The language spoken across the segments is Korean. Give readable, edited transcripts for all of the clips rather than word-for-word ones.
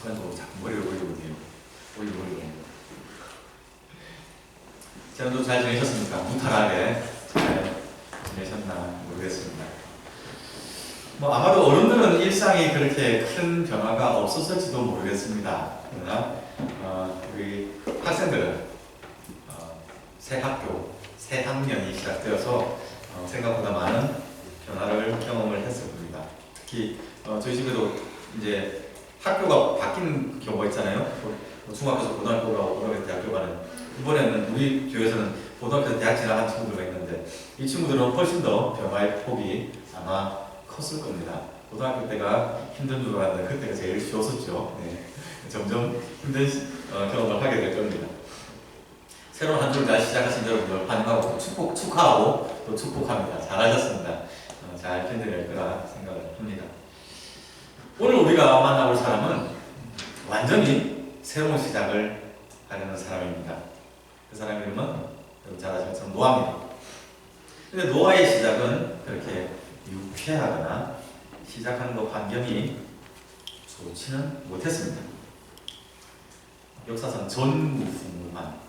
습관적으로 자꾸 머리를 올리거든요. 올리고. 지난주 잘 지내셨습니까? 무탈하게 잘 지내셨나 모르겠습니다. 아마도 어른들은 일상이 그렇게 큰 변화가 없었을지도 모르겠습니다. 그러나 우리 학생들은 새 학교, 새 학년이 시작되어서 생각보다 많은 변화를 경험을 했을 겁니다. 특히 저희 집에도 이제 학교가 바뀐 경우가 있잖아요. 중학교에서 고등학교 가고 고등학교에서 대학교 가는. 이번에는 우리 교회에서는 고등학교에서 대학 지나간 친구들가 있는데 이 친구들은 훨씬 더 변화의 폭이 아마 컸을 겁니다. 고등학교 때가 힘든 줄 알았는데 그때가 제일 쉬웠었죠. 네. 점점 힘든 경험을 하게 될 겁니다. 새로운 한 주를 잘 시작하신 여러분들 환영하고 축하하고 또 축복합니다. 잘하셨습니다. 잘 견뎌낼 거라 생각을 합니다. 오늘 우리가 만나볼 사람은 완전히 새로운 시작을 하려는 사람입니다. 그 사람 이름은 여러분 잘 아시는 것처럼 노아입니다. 근데 노아의 시작은 그렇게 유쾌하거나 시작하는 것 환경이 좋지는 못했습니다. 역사상 전무후무한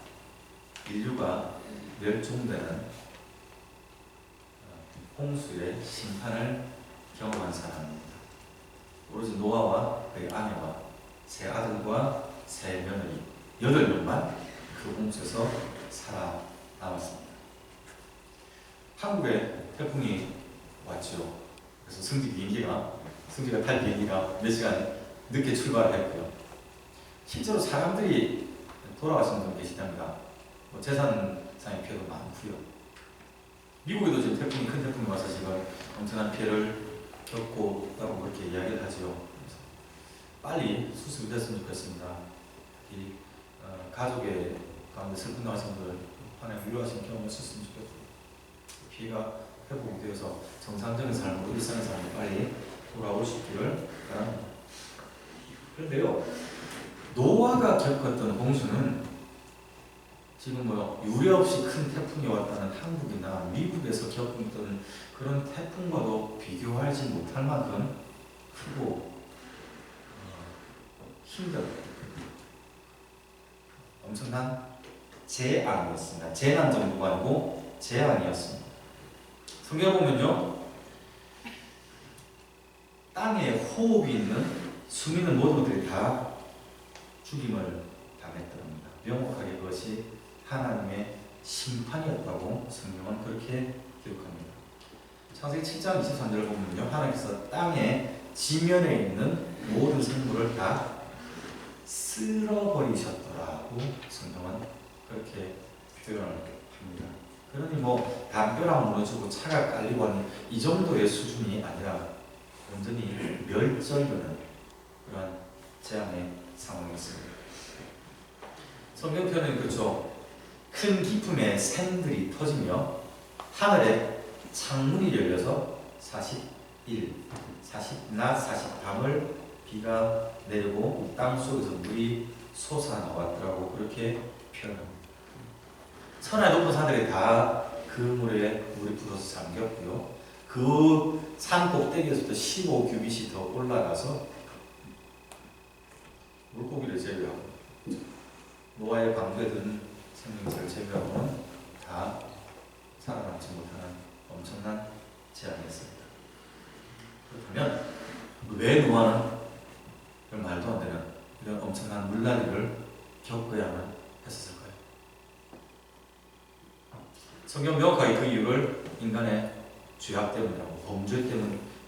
인류가 멸종되는 홍수의 심판을 경험한 사람입니다. 오로지 노아와 그의 아내와 세 아들과 세 며느리 8명만 그 홍수에서 살아남았습니다. 한국에 태풍이 왔죠. 그래서 승지가 탈 비행기가 몇 시간 늦게 출발했고요. 실제로 사람들이 돌아가신 분 계시답니다. 재산상의 피해도 많고요. 미국에도 지금 큰 태풍이 와서 지금 엄청난 피해를 겪고 있다고 그렇게 이야기를 하죠. 빨리 수습이 됐으면 좋겠습니다. 이 가족의 가운데 슬픈 가정들 하나님 위로하신 경험을 썼으면 좋겠고 피해가 회복이 되어서 정상적인 삶으로 일상의 삶으로 빨리 돌아올 수 있기를 바랍니다. 그런데요, 노아가 겪었던 홍수는 지금 유례 없이 큰 태풍이 왔다는 한국이나 미국에서 겪었던 그런 태풍과도 비교하지 못할 만큼 크고 힘든 엄청난 재앙이었습니다. 재난 정도가 아니고 재앙이었습니다. 성경 보면요, 땅에 호흡이 있는 숨 있는 모든 것들이 다 죽임을 당했답니다. 명확하게 그것이 하나님의 심판이었다고 성경은 그렇게 기록합니다. 창세기 7장 23절을 보면요, 하나님께서 땅의 지면에 있는 모든 생물을 다 쓸어버리셨더라고 성경은 그렇게 표현을 합니다. 그러니 담벼락 무너지고 차가 깔리고 하는 이 정도의 수준이 아니라 완전히 멸절되는 그런 재앙의 상황이었습니다. 성경 표현은 그렇죠. 큰 기품의 샘들이 터지며 하늘에 창문이 열려서 낮 40밤을 비가 내리고 땅 속에서 물이 솟아나왔더라고 그렇게 표현합니다. 천하의 높은 산들이 다 그 물에 물이 불어서 잠겼고요. 그 산 꼭대기에서부터 15규빗이 더 올라가서 물고기를 제외하고 노아의 방주에 든 생명체를 제외하고는 다 살아남지 못하는 엄청난 재앙이었습니다. 그렇다면 왜 노아는 그런 말도 안 되는 이런 엄청난 물난리를 겪어야만 했었을까요? 성경 명확하게 그 이유를 인간의 죄악 때문이라고, 범죄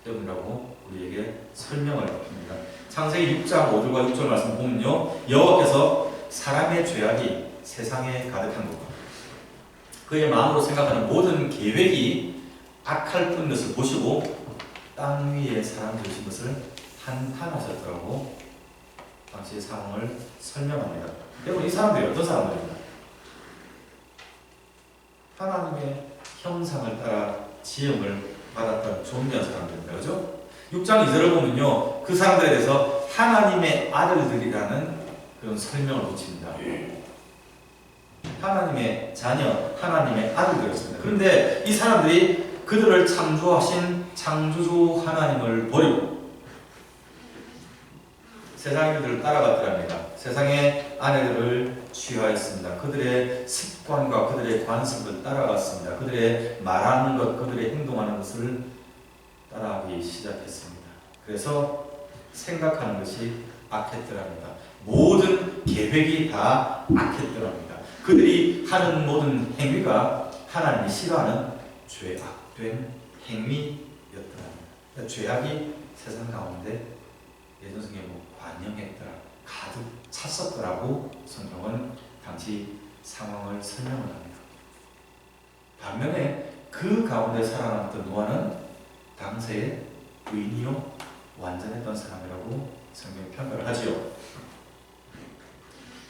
때문이라고 우리에게 설명을 합니다. 창세기 6장 5절과 6절 말씀 보면요, 여호와께서 사람의 죄악이 세상에 가득한 것과 그의 마음으로 생각하는 모든 계획이 악할 뿐인 것을 보시고 땅 위에 사람 되신 것을 한탄하셨더라고 당시의 상황을 설명합니다. 여러분, 이 사람들이 어떤 사람들입니까? 하나님의 형상을 따라 지음을 받았던 존귀한 사람들입니다. 그렇죠? 6장 2절을 보면요, 그 사람들에 대해서 하나님의 아들들이라는 그런 설명을 붙입니다. 하나님의 자녀, 하나님의 아들들이었습니다. 그런데 이 사람들이 그들을 창조하신 창조주 하나님을 버리고 세상 일들을 따라갔더랍니다. 세상의 아내들을 취하였습니다. 그들의 습관과 그들의 관습을 따라갔습니다. 그들의 말하는 것, 그들의 행동하는 것을 따라하기 시작했습니다. 그래서 생각하는 것이 악했더랍니다. 모든 계획이 다 악했더랍니다. 그들이 하는 모든 행위가 하나님이 싫어하는 죄악된 행위였더랍니다. 죄악이 세상 가운데 예전 성경에 관영했더라, 가득 찼었더라고 성경은 당시 상황을 설명을 합니다. 반면에 그 가운데 살아남았던 노아는 당시에 의인이요 완전했던 사람이라고 성경이 평가를 하지요.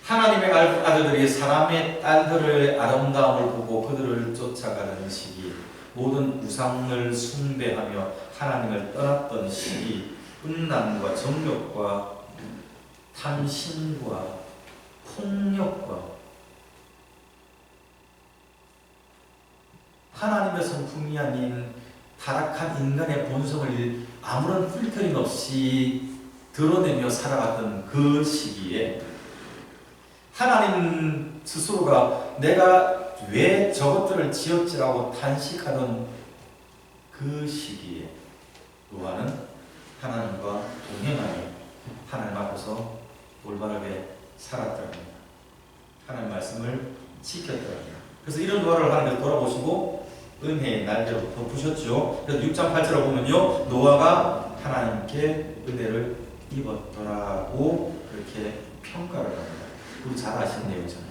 하나님의 아들들이 사람의 딸들의 아름다움을 보고 그들을 쫓아가는 시기, 모든 우상을 숭배하며 하나님을 떠났던 시기, 음란과 정욕과 탐심과 폭력과 하나님의 성품이 아닌 타락한 인간의 본성을 아무런 필터링 없이 드러내며 살아갔던 그 시기에 하나님 스스로가 내가 왜 저것들을 지었지라고 탄식하던 그 시기에 노아는 하나님과 동행하며 하나님 앞에서 올바르게 살았더랍니다. 하나님 말씀을 지켰더랍니다. 그래서 이런 노아를 하나님께서 돌아보시고 은혜의 날개로 덮으셨죠. 그래서 6장 8절을 보면요, 노아가 하나님께 은혜를 입었더라고 그렇게 평가를 합니다. 우리 잘 아시는 내용이잖아요.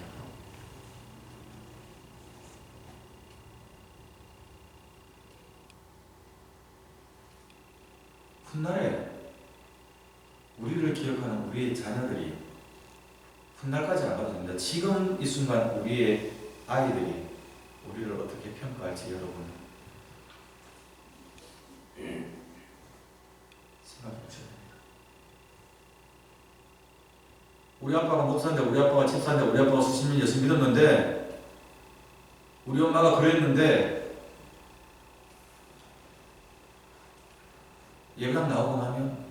훗날에 우리를 기억하는 우리의 자녀들이 훗날까지 안 가도 됩니다. 지금 이 순간 우리의 아이들이 우리를 어떻게 평가할지 여러분 생각해 보셔야 됩니다. 우리 아빠가 목사인데, 우리 아빠가 집사인데, 우리 아빠가 수십 년 예수 믿었는데, 우리 엄마가 그랬는데, 예배당 나오고 나면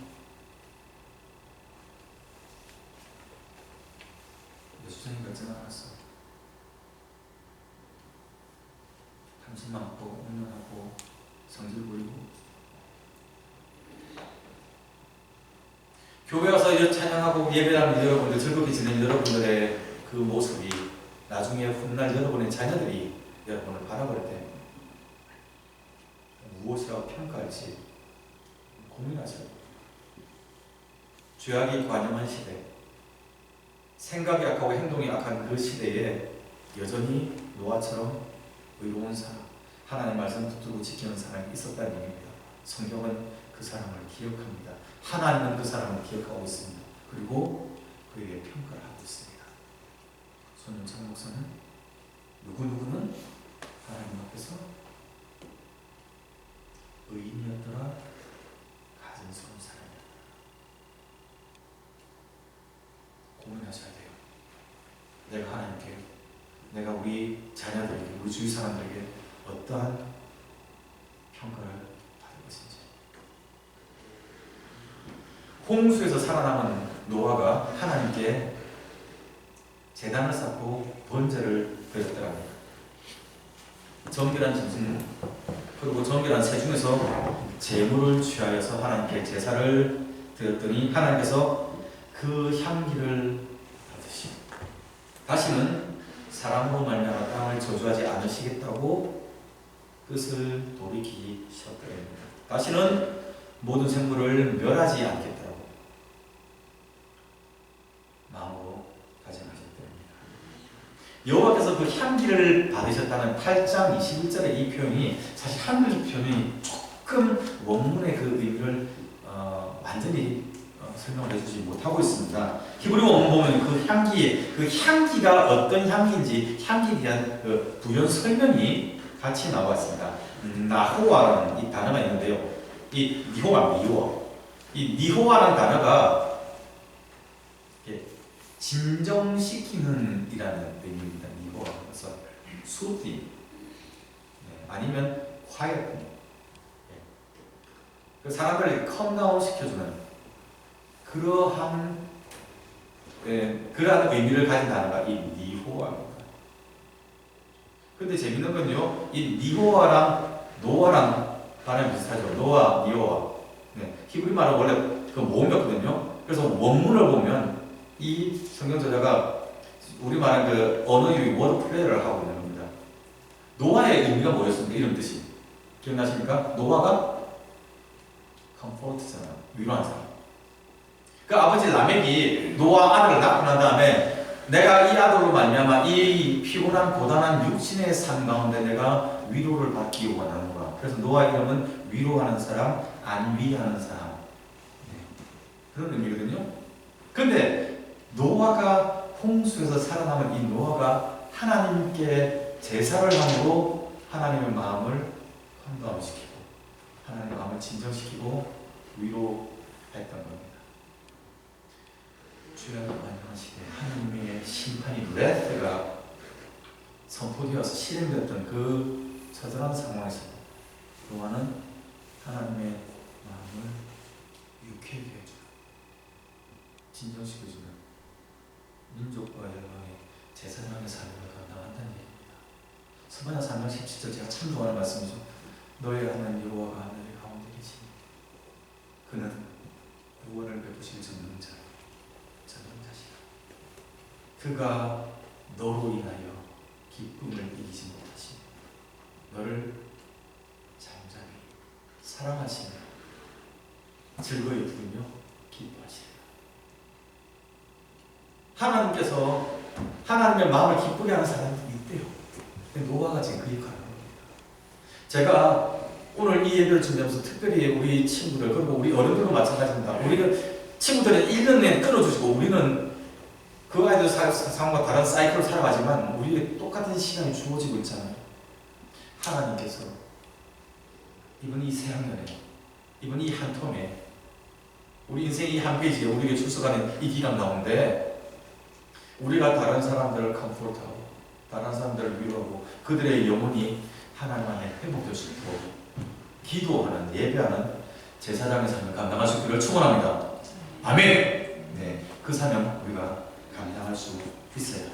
예수님 같지는 않았어. 탐심 많고 음란하고 성질 부리고, 교회 와서 찬양하고 예배하는 여러분들, 즐겁게 지내는 여러분들의 그 모습이 나중에 훗날 여러분의 자녀들이 여러분을 바라볼 때 무엇이라고 평가할지 고민하세요. 죄악이 관영한 시대, 생각이 악하고 행동이 악한 그 시대에 여전히 노아처럼 의로운 사람, 하나님의 말씀 붙들고 지키는 사람이 있었다는 얘기입니다. 성경은 그 사람을 기억합니다. 하나님은 그 사람을 기억하고 있습니다. 그리고 그에게 평가를 하고 있습니다. 손윤창 목사는 누구누구는 하나님 앞에서 의인이었더라, 가증스러운 사람이었다. 고민하셔야 돼요. 내가 하나님께, 내가 우리 자녀들에게, 우리 주위 사람들에게 어떠한 평가를 받을 것인지. 홍수에서 살아남은 노아가 하나님께 제단을 쌓고 번제를 드렸더랍니다. 정결한 짐승, 그리고 정결한 새 중에서 제물을 취하여서 하나님께 제사를 드렸더니 하나님께서 그 향기를 받으시고 다시는 사람으로 말미암아 땅을 저주하지 않으시겠다고 뜻을 돌이키셨더랍니다. 다시는 모든 생물을 멸하지 않겠다고 마음으로 다짐하셨답니다. 여호와께서 그 향기를 받으셨다는 8장 21절의 이 표현이 사실 한글 표현이 조금 원문의 그 의미를 완전히 설명을 해주지 못하고 있습니다. 히브리 원문 보면 그 향기가 어떤 향기인지 향기에 대한 그 부연 설명이 같이 나와 있습니다. 나호아라는 이 단어가 있는데요. 이 니호아라는 단어가 진정시키는 이라는 의미입니다. 니호아. 그래서 수디 아니면 quiet. 그 사람들을 컴다운 시켜주는 그러한 그러한 의미를 가진 단어가 이 니호아입니다. 근데 재밌는 건요, 이 니호아랑 노아랑 발음이 비슷하죠. 노아, 니호아. 히브리 말은 원래 그 모음이었거든요. 그래서 원문을 보면 이 성경 저자가 우리 말하는 그 언어의 워드 플레이를 하고 있는 겁니다. 노아의 의미가 뭐였습니까? 이름 뜻이 기억나십니까? 노아가 컴포트잖아요. 위로하는 사람. 그 아버지 라멕이 노아 아들을 낳고 난 다음에 내가 이 아들로 말미암아 이 피곤한 고단한 육신의 삶 가운데 내가 위로를 받기 원하노라. 그래서 노아 이름은 위로하는 사람, 안위하는 사람. 그런 의미거든요. 근데 노아가 홍수에서 살아남은 이 노아가 하나님께 제사를 함으로 하나님의 마음을 환감시키고 하나님의 마음을 진정시키고 위로했던 겁니다. 주여 안녕하시게 하나님의 심판이 레스가 선포되어서 실행되었던 그 처절한 상황에서 노아는 하나님의 마음을 유쾌하게 해주고 진정시켜주는 민족과 열방의 제사장의 삶을 감당한다는 얘기입니다. 스바냐 3장 17절 제가 참 좋아하는 말씀이죠. 너의 하나님 여호와가 하늘의 가운데 계시니 그는 구원을 베푸실 전능자 그가 너로 인하여 기쁨을 이기지 못하시니 너를 잠잠히 사랑하시며 즐거이 부르며 기뻐하시리라. 하나님께서 하나님의 마음을 기쁘게 하는 사람이 있대요. 노아가 지금 그 역할을 합니다. 제가 오늘 이 예배를 준비하면서 특별히 우리 친구들 그리고 우리 어른들도 마찬가지입니다. 우리는 친구들은 1년 내내 끊어주시고 우리는 그 아이들 상황과 다른 사이클을 살아가지만 우리에게 똑같은 시간이 주어지고 있잖아요. 하나님께서 이번 이 새 학년에 이번 이 한 텀에 우리 인생 이 한 페이지에 우리에게 출석하는 이 기간 가운데 우리가 다른 사람들을 컴포트하고 다른 사람들을 위로하고 그들의 영혼이 하나님 안에 회복될 수 있도록 기도하는 예배하는 제사장의 삶을 감당할 수 있기를 축원합니다. 아멘. 네, 그 사명 우리가 감당할 수 있어요.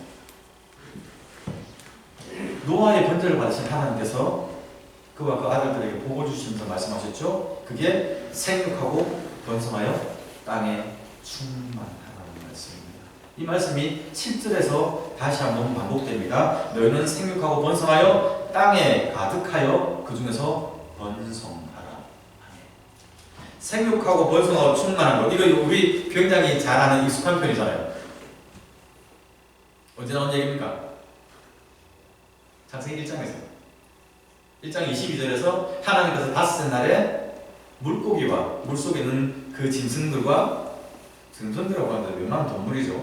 노아의 번제를 받으신 하나님께서 그와 그 아들들에게 복을 주시면서 말씀하셨죠. 그게 생육하고 번성하여 땅에 충만하라는 말씀입니다. 이 말씀이 7절에서 다시 한번 반복됩니다. 너희는 생육하고 번성하여 땅에 가득하여 그 중에서 번성하라. 생육하고 번성하고 충만한 것, 이거 우리 굉장히 잘 아는 익숙한 표현이잖아요. 언제 나온 얘기입니까? 창세기 1장에서 1장 22절에서 하나님께서 다섯째 날에 물고기와 물속에 있는 그 짐승들과 짐승들이라고 하는데 웬만한 동물이죠.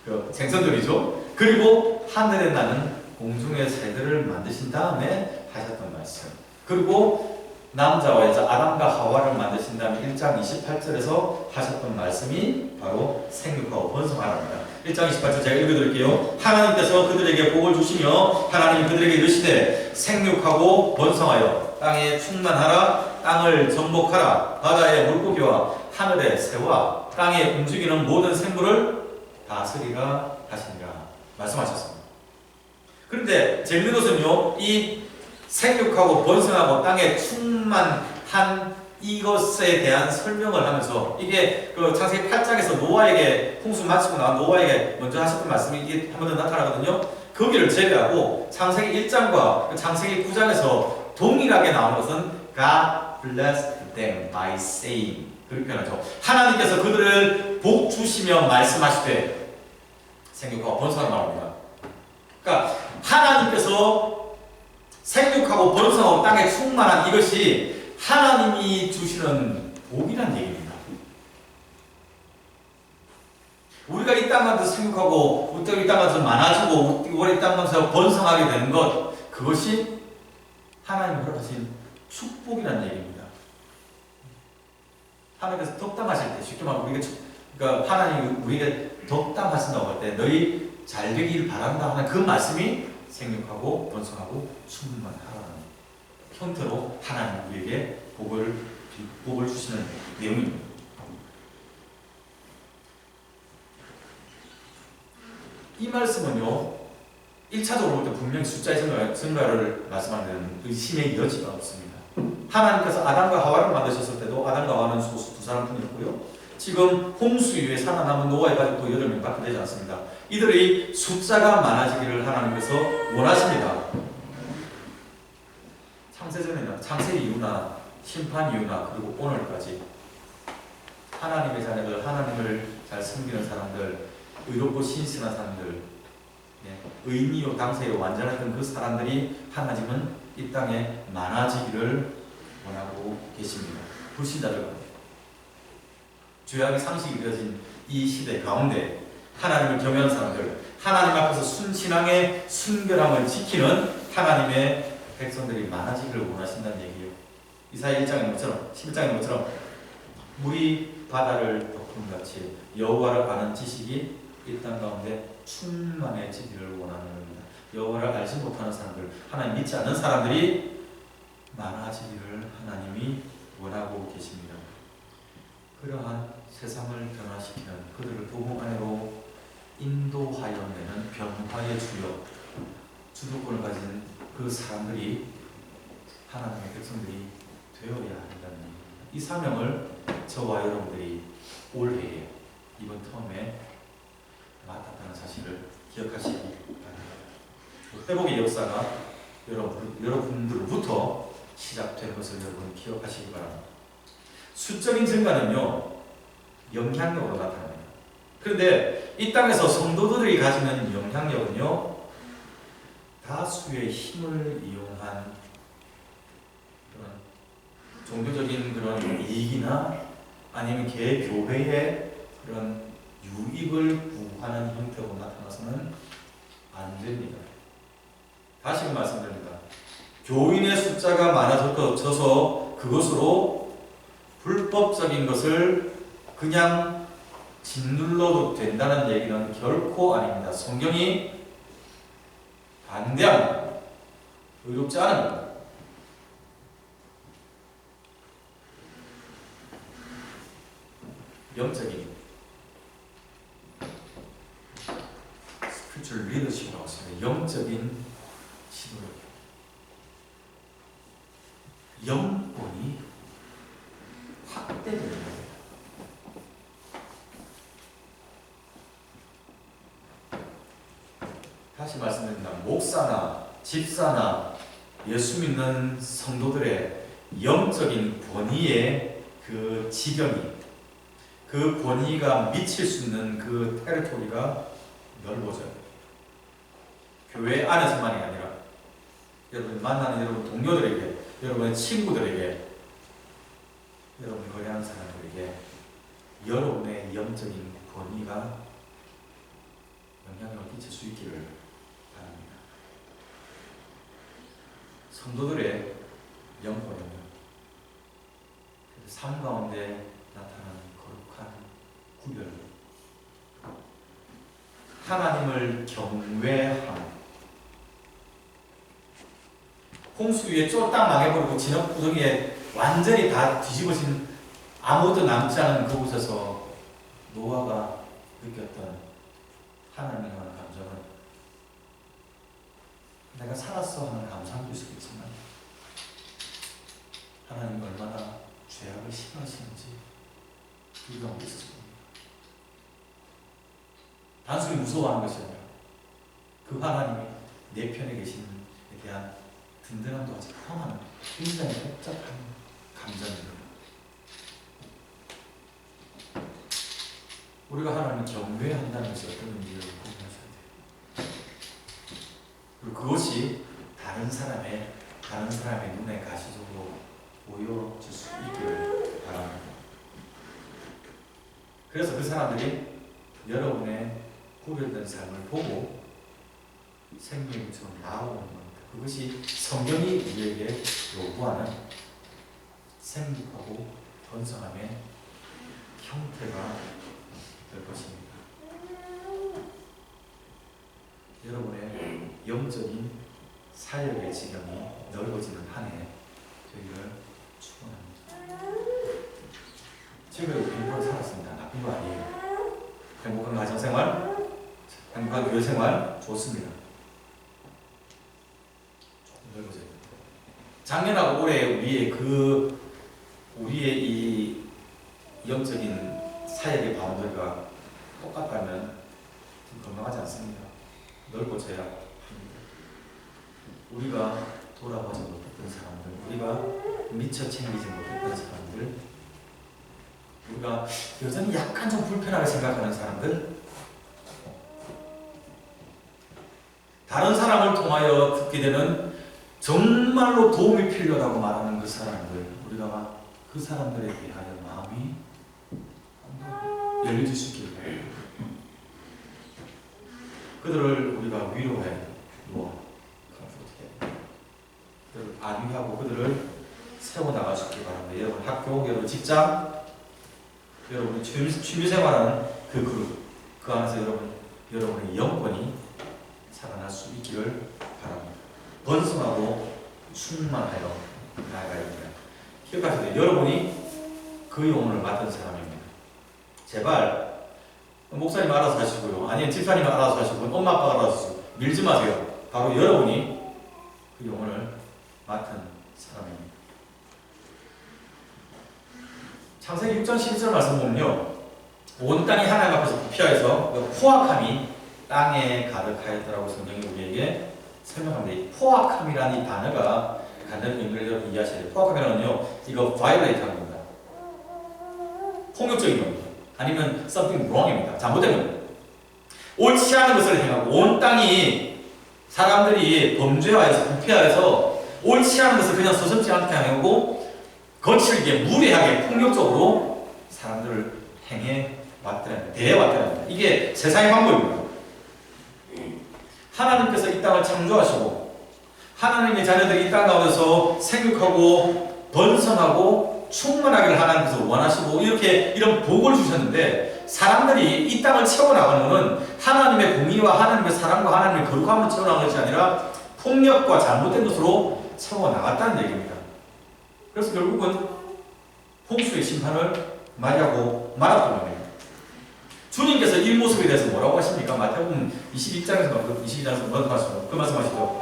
그 생선들이죠. 그리고 하늘에 나는 공중의 새들을 만드신 다음에 하셨던 말씀. 그리고 남자와 여자 아담과 하와를 만드신 다음에 1장 28절에서 하셨던 말씀이 바로 생육하고 번성하랍니다. 1장 28절 제가 읽어드릴게요. 하나님께서 그들에게 복을 주시며 하나님이 그들에게 이르시되 생육하고 번성하여 땅에 충만하라. 땅을 정복하라. 바다의 물고기와 하늘의 새와 땅에 움직이는 모든 생물을 다스리라 하시니라 말씀하셨습니다. 그런데 재밌는 것은요, 이 생육하고 번성하고 땅에 충만한 이것에 대한 설명을 하면서 이게 그 창세기 8장에서 노아에게 홍수 마치고 나온 노아에게 먼저 하셨던 말씀이 이게 한 번 더 나타나거든요. 거기를 제외하고 창세기 1장과 창세기 9장에서 동일하게 나오는 것은 God blessed them by saying, 그렇게 표현하죠. 하나님께서 그들을 복 주시며 말씀하시되 생육하고 번성하라 말합니다. 그러니까 하나님께서 생육하고 번성하고 땅에 충만한 이것이 하나님이 주시는 복이란 얘기입니다. 우리가 이 땅에서 생육하고 우리가 이 땅에서 많아지고 우리가 이 땅에서 번성하게 되는 것, 그것이 하나님이 허락하신 축복이란 얘기입니다. 하나님께서 덕담하실 때, 쉽게 말하면 그러니까 하나님이 우리에게 덕담하신다고 할 때 너희 잘 되기를 바란다 하는 그 말씀이 생육하고 번성하고 충만하라는 형태로 하나님 우리에게 복을 주시는 내용입니다. 이 말씀은요 1차적으로 볼 때 분명히 숫자의 증가를 말씀하는 의심의 여지가 없습니다. 하나님께서 아담과 하와를 만드셨을 때도 아담과 하와는 소수 두 사람뿐이었고요. 지금 홍수 이후에 살아남은 노아의 가족도 8명밖에 되지 않습니다. 이들의 숫자가 많아지기를 하나님께서 원하십니다. 창세전에는 창세 이후나 심판 이후나 그리고 오늘까지 하나님의 자녀들, 하나님을 잘 섬기는 사람들, 의롭고 신실한 사람들, 의인이요 당세요 완전했던 그 사람들이 하나님은 이 땅에 많아지기를 원하고 계십니다. 불신자들 죄악의 상식이 되어진 이 시대 가운데 하나님을 경외하는 사람들, 하나님 앞에서 순신앙의 순결함을 지키는 하나님의 백성들이 많아지기를 원하신다는 얘기예요. 이사야 1장의 것처럼 11장의 것처럼 물이 바다를 덮음같이 여호와를 아는 지식이 이 땅 가운데 충만해지기를 원하는 겁니다. 여호와를 알지 못하는 사람들, 하나님 믿지 않는 사람들이 많아지기를 하나님이 원하고 계십니다. 그러한 세상을 변화시키는 그들을 복음 안으로 인도하여내는 변화의 주도권을 가진 그 사람들이 하나님의 백성들이 되어야 한다는 얘기입니다. 이 사명을 저와 여러분들이 올해에 이번 텀에 맡았다는 사실을 기억하시기 바랍니다. 회복의 역사가 여러분들로부터 시작된 것을 여러분 기억하시기 바랍니다. 수적인 증가는요 영향력으로 나타납니다. 그런데 이 땅에서 성도들이 가지는 영향력은요 다수의 힘을 이용한 그런 종교적인 그런 이익이나 아니면 교회의 그런 유익을 구하는 형태로 나타나서는 안 됩니다. 다시 말씀드립니다. 교인의 숫자가 많아져서 그것으로 불법적인 것을 그냥 짓눌러도 된다는 얘기는 결코 아닙니다. 성경이 반대합니다. 의롭지 않습니다. 영적인 스피리추얼 리더십이라고 했습니다. 영적인 지도력, 영권이 확대되는 거예요. 다시 말씀드립니다. 목사나 집사나 예수 믿는 성도들의 영적인 권위의 그 지경이, 그 권위가 미칠 수 있는 그 테리토리가 넓어져요. 교회 안에서만이 아니라 여러분 만나는 여러분 동료들에게, 여러분의 친구들에게, 여러분 거래하는 사람들에게 여러분의 영적인 권위가 영향력을 끼칠 수 있기를 바랍니다. 성도들의 영권은요 삶 가운데 나타나는 거룩한 구별, 하나님을 경외함. 홍수 위에 쫄딱 망해버리고 진흙구덩이에 완전히 다 뒤집어진 아무것도 남지 않은 그곳에서 노아가 느꼈던 하나님에 대한 감정은 내가 살았어 하는 감상도 있었겠지만 하나님이 얼마나 죄악을 싫어하시는지 비교하고 있었습니다. 단순히 무서워하는 것이 아니라 그 하나님이 내 편에 계심에 대한 든든함도 같이 포함하는 굉장히 복잡한 감정입니다. 우리가 하나님을 경외한다는 것이 어떤 의미를 고민하셔야 돼요. 그리고 그것이 다른 사람의 눈에 가시적으로 보여질 수 있기를 바랍니다. 그래서 그 사람들이 여러분의 구별된 삶을 보고 생명처럼 나아오는 겁니다. 그것이 성경이 우리에게 요구하는 생육하고 번성함의 형태가 될 것입니다. 여러분의 영적인 사역의 지경이 넓어지는 한 해 되기를 축원합니다. 지금 행복을 살았습니다. 나쁜 거 아니에요. 행복한 가정생활, 행복한 하나님과 교회 생활 좋습니다. 조금 넓어져요. 작년하고 올해 우리의 이 영적인 사역의 바운더리가 똑같다면 좀 건강하지 않습니다. 넓어져야 합니다. 우리가 돌아보지 못했던 사람들, 우리가 미처 챙기지 못했던 사람들, 우리가 여전히 약간 좀 불편하게 생각하는 사람들, 다른 사람을 통하여 듣게 되는 정말로 도움이 필요하다고 말하는 그 사람들, 우리가 그 사람들에 대하여 마음이 열려질 수 있기를 바랍니다. 그들을 우리가 위로해 그들을 안위하고 그들을 세워나갈 수 있기를 바랍니다. 여러분 학교, 여러분 직장, 여러분이 취미생활하는 그 그룹, 그 안에서 여러분의 영권이 살아날 수 있기를 바랍니다. 번성하고 충만하여 나아가야 합니다. 기억하세요. 여러분이 그 영혼을 맡은 사람입니다. 제발 목사님 알아서 하시고요. 아니면 집사님 알아서 하시고 엄마 아빠가 알아서 하시고 밀지 마세요. 바로 여러분이 그 영혼을 맡은 사람입니다. 창세기 6장 11절 말씀 보면요. 온 땅이 하나님 앞에서 부피하여서 포악함이 땅에 가득하였더라고 성경이 우리에게 설명합니다. 이 포악함이라는 이 단어가 간단히 연결해 여러분 이해하셔야 돼요. 포악함이라는요, 이거 violate 하는 겁니다. 폭력적인 겁니다. 아니면 something wrong입니다. 잘못된 겁니다. 옳지 않은 것을 행하고 온 땅이 사람들이 범죄하여서 부패하여서 옳지 않은 것을 그냥 서슴지 않게 하고 거칠게 무례하게 폭력적으로 사람들을 행해 왔더랍니다. 대해 왔더랍니다. 이게 세상의 방법입니다. 하나님께서 이 땅을 창조하시고 하나님의 자녀들이 이 땅 가운데서 생육하고 번성하고 충만하기를 하나님께서 원하시고 이런 복을 주셨는데 사람들이 이 땅을 채워나가는 것은 하나님의 공의와 하나님의 사랑과 하나님의 거룩함으로 채워나가는 것이 아니라 폭력과 잘못된 것으로 채워나갔다는 얘기입니다. 그래서 결국은 홍수의 심판을 맞이하고 말았던 겁니다. 주님께서 이 모습에 대해서 뭐라고 하십니까? 마태복음 22장에서 그 말씀하시죠.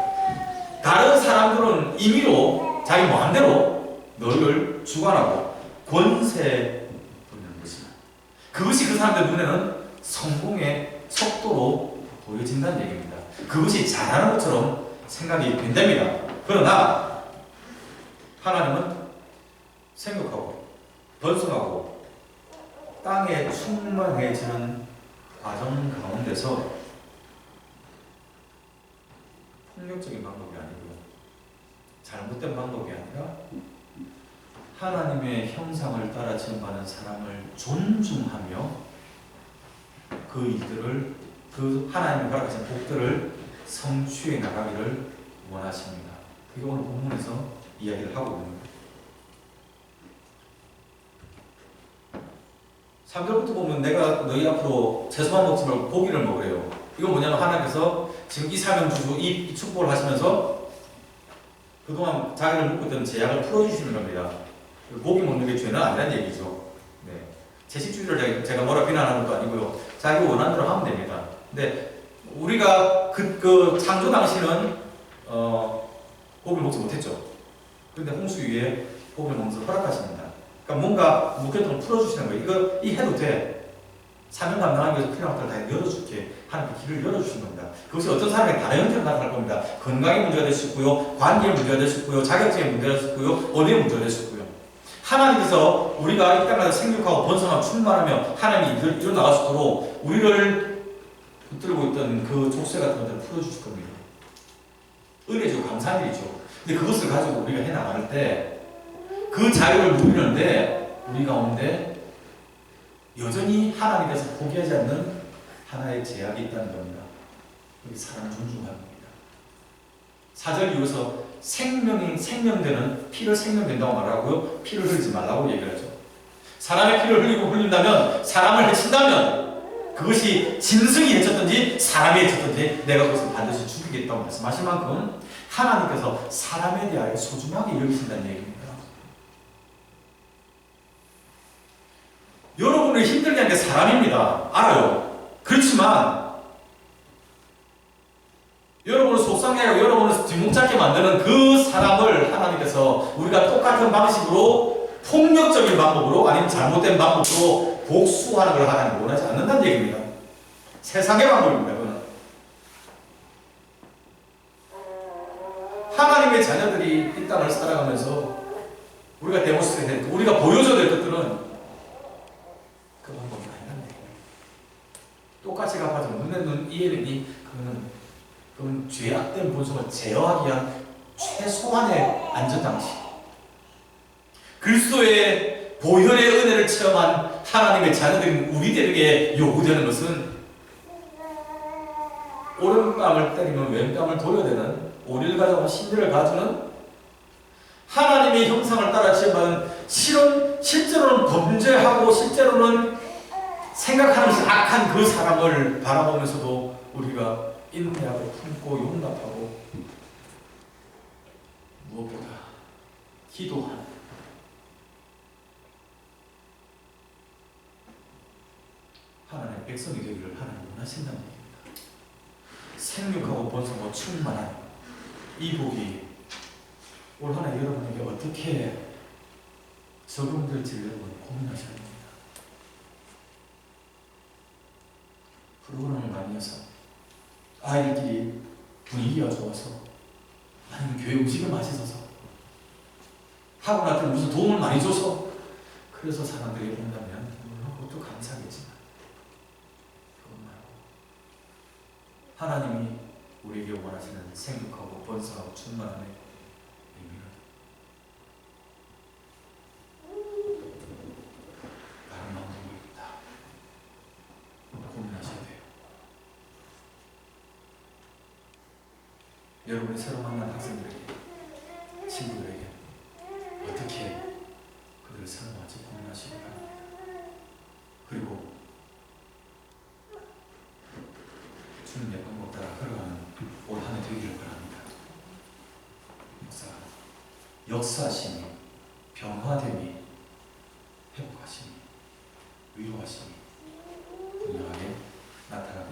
다른 사람들은 임의로 자기 마음대로 너를 주관하고 권세 부리는 것이다. 그것이 그 사람들 눈에는 성공의 속도로 보여진다는 얘기입니다. 그것이 잘하는 것처럼 생각이 된답니다. 그러나 하나님은 생육하고 번성하고 땅에 충만해지는 과정 가운데서 폭력적인 방법이 아니고요, 잘못된 방법이 아니라 하나님의 형상을 따라 지음받은 사람을 존중하며 그 일들을, 그 하나님의 허락하신 복들을 성취해 나가기를 원하십니다. 그게 오늘 본문에서 이야기를 하고 있습니다. 3절부터 보면 내가 너희 앞으로 채소만 먹지 말고 고기를 먹으래요. 이건 뭐냐면 하나님께서 지금 이 사명주주 이 축복을 하시면서 그동안 자기를 묶고 있던 제약을 풀어주시는 겁니다. 고기 먹는 게 죄는 아니라는 얘기죠. 네. 채식주의를 제가 뭐라 비난하는 것도 아니고요. 자기 원하는 대로 하면 됩니다. 근데 우리가 그 창조 당시는 고기를 먹지 못했죠. 그런데 홍수 위에 고기를 먹는 것을 허락하십니다. 그러니까 뭔가 묶였던 걸 풀어주시는 거예요. 이 해도 돼. 사명 감당하기 위해서 필요한 것들을 다 열어줄게. 하나님께 길을 열어주신 겁니다. 그것이 어떤 사람에게 다른 형태로 나타날 겁니다. 건강의 문제가 될 수 있고요, 관계의 문제가 될 수 있고요, 자격증의 문제가 될 수 있고요, 언어의 문제가 될 수 있고요. 하나님께서 우리가 이 땅에서 생육하고 번성하고 충만하며 하나님이 일어나갈 수 있도록 우리를 붙들고 있던 그 족쇄 같은 것들을 풀어주실 겁니다. 은혜죠, 감사한 일이죠. 근데 그것을 가지고 우리가 해나갈 때 그 자유를 누리는데 우리 가운데 여전히 하나님께서 포기하지 않는 하나의 제약이 있다는 겁니다. 여기 사람을 존중하는 겁니다. 4절 이어서 생명되는 피를 생명된다고 말하고요, 피를 흘리지 말라고 얘기를 하죠. 사람의 피를 흘린다면, 사람을 해친다면 그것이 짐승이 해쳤든지 사람이 해쳤든지 내가 그것을 반드시 죽이겠다고 말씀하실 만큼 하나님께서 사람에 대하여 소중하게 여기신다는 얘기입니다. 여러분을 힘들게 하는 게 사람입니다. 알아요. 그렇지만 주눅 잡게 만드는 그 사람을 하나님께서 우리가 똑같은 방식으로 폭력적인 방법으로 아니면 잘못된 방법으로 복수하는 걸 하나님 원하지 않는다는 얘기입니다. 세상의 방법입니다. 그건 하나님의 자녀들이 이 땅을 살아가면서 우리가 데모스트레이트 될 것, 우리가 보여줘야 될 것들은 그 방법이 아니란다. 똑같이 갚아줘. 눈에 눈, 이에 눈이 그건 죄악된 본성을 제어하기 위한 최소한의 안전장치. 그리스도의 보혈의 은혜를 체험한 하나님의 자녀들인 우리들에게 요구되는 것은 오른뺨을 때리면 왼뺨을 돌려야 되는, 오리를 가져오면 신뢰를 가주는, 하나님의 형상을 따라 지음받은 실제로는 범죄하고 실제로는 생각하는 것이 악한 그 사람을 바라보면서도 우리가 인내하고 품고 용납하고 무엇보다 기도하는 하나님의 백성이 되기를 하나님 원하신다는 얘기입니다. 생육하고 번성하고 충만한 이 복이 올 한 해 여러분에게 어떻게 적용될지를 여러분 고민하셔야 됩니다. 프로그램을 많이 해서 아이들끼리 분위기가 좋아서 아니면 교회 음식이 맛있어서 학원할 때 무슨 도움을 많이 줘서 그래서 사람들이 본다면 물론 그것도 감사하겠지만 그것 말고 하나님이 우리에게 원하시는 생육하고 번성하고 충만함의 의미는 다른 방법이 있다. 고민하셔야 돼요. 여러분이 새로 만난 학생들에게, 친구들에게 어떻게 그들을 사랑할지 고민하시기 바랍니다. 그리고 주님의 방법 따라 걸어가는 올 한 해 되기를 바랍니다. 목사가 역사하심이, 변화됨이, 회복하심이, 위로하심이 분명하게 나타나게